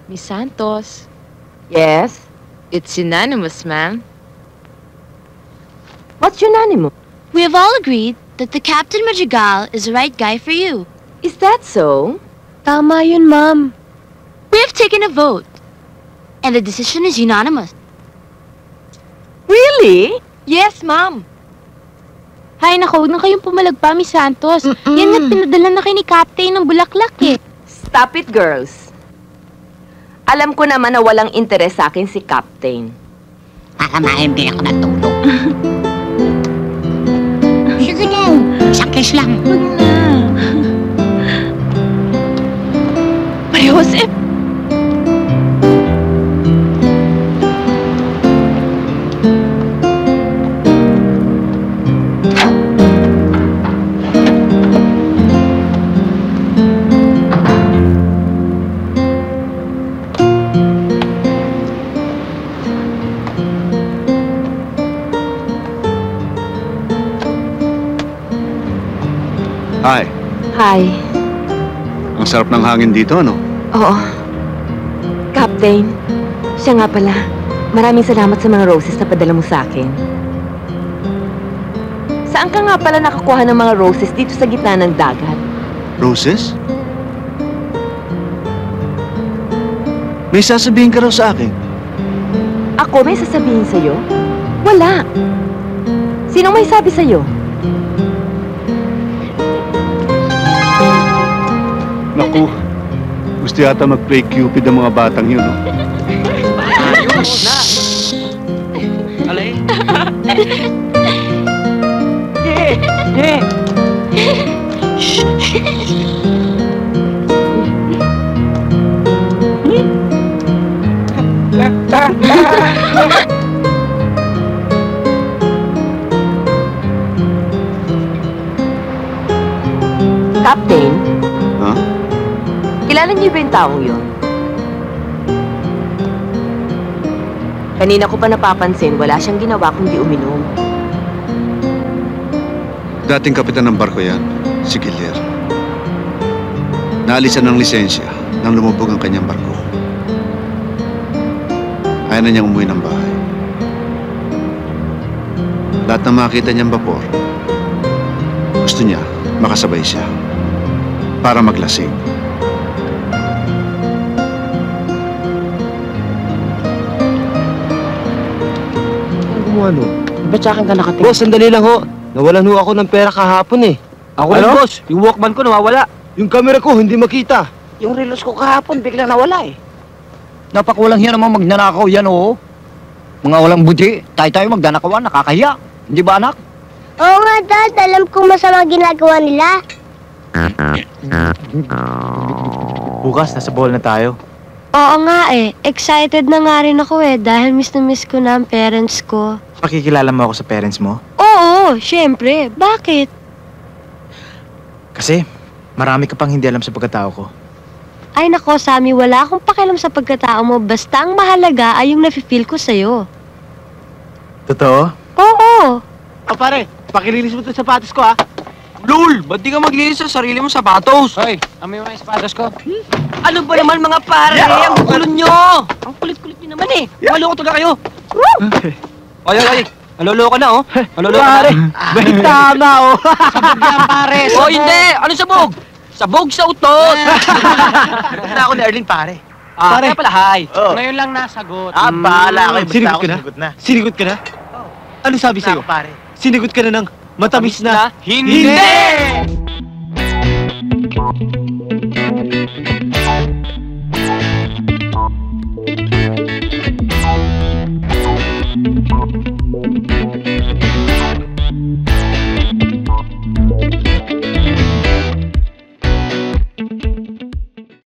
Miss Santos, Yes? it's unanimous, ma'am. What's unanimous? We have all agreed that the Captain Madrigal is the right guy for you. Is that so? Tama yun, ma'am. We have taken a vote, and the decision is unanimous. Really? Yes, ma'am. Hay, naku, huwag na kayong pumalagpa, Miss Santos. Yan nga't pinadala na kayo ni Captain ng bulaklak eh. Stop it, girls. Alam ko naman na walang interes sa akin si Captain. Baka mahimbing ako natulog. Sige daw, isang kiss lang. Maria Jose! Hi. Hi. Ang sarap ng hangin dito, ano? Oo. Captain, siya nga pala. Maraming salamat sa mga roses na padala mo sa akin. Saan ka nga pala nakakuha ng mga roses dito sa gitna ng dagat? Roses? May sasabihin ka raw sa akin. Ako may sasabihin sa'yo? Wala. Sino may sabi sa'yo? Naku, gusto yata mag-play Cupid ang mga batang yun, no? Ayos na! Alay? Captain, Ha? kilala niyo ba yung taong yun? Kanina ko pa napapansin, wala siyang ginawa kundi uminom. Dating kapitan ng barko yan, si Gilier. Naalisan ng lisensya nang lumubog ang kanyang barko. Ayaw na niyang umuwi ng bahay. Lahat na makita niyang bapor, gusto niya makasabay siya para maglasing. Ano? Ba't sa akin ka nakatingin? Boss, sandali lang ho. Nawalan ho ako ng pera kahapon eh. Ako rin, boss. Yung Walkman ko nawawala. Yung camera ko hindi makita. Yung relos ko kahapon, biglang nawala eh. Napakawalang hiya naman magnanakaw yan, oo. Mga walang budi, tayo-tayo magdanakawan, nakakahiya. Hindi ba, anak? Oo nga, Dad. Alam kong masama ginagawa nila. Bukas, nasa ball na tayo. Oo nga eh. Excited na nga rin ako eh dahil miss na miss ko na ang parents ko. Pakikilala mo ako sa parents mo? Oo, syempre. Bakit? Kasi marami ka pang hindi alam sa pagkatao ko. Ay nako, Sammy, wala akong pakialam sa pagkatao mo. Basta ang mahalaga ay yung nafe-feel ko sa'yo. Totoo? Oo. Pare, pakilinis mo itong sapatos ko, ha? Lul! Ba't di ka maglinis sa sarili mo sapatos? Hoy, amoy mo yung sapatos ko. Ano ba naman mga pare? Ang gulo nyo! Ang kulit-kulit nyo naman eh. Maloko na kayo. Ay. Naloloko na, oh. Naloloko Pare, na. may tama oh. Sabog yan, pare. Oh, hindi! Ano sabog? Sabog sa utot! Na ako ni Erlin, pare. Pare. Kaya pala, hi. Ngayon lang nasagot. Bahala kayo. Basta Sinigot ako ka na? sinigot na. Sinigot ka na? Ano sabi sa'yo? Pare. Sinigot ka na ng matamis na? Hindi! Thank you.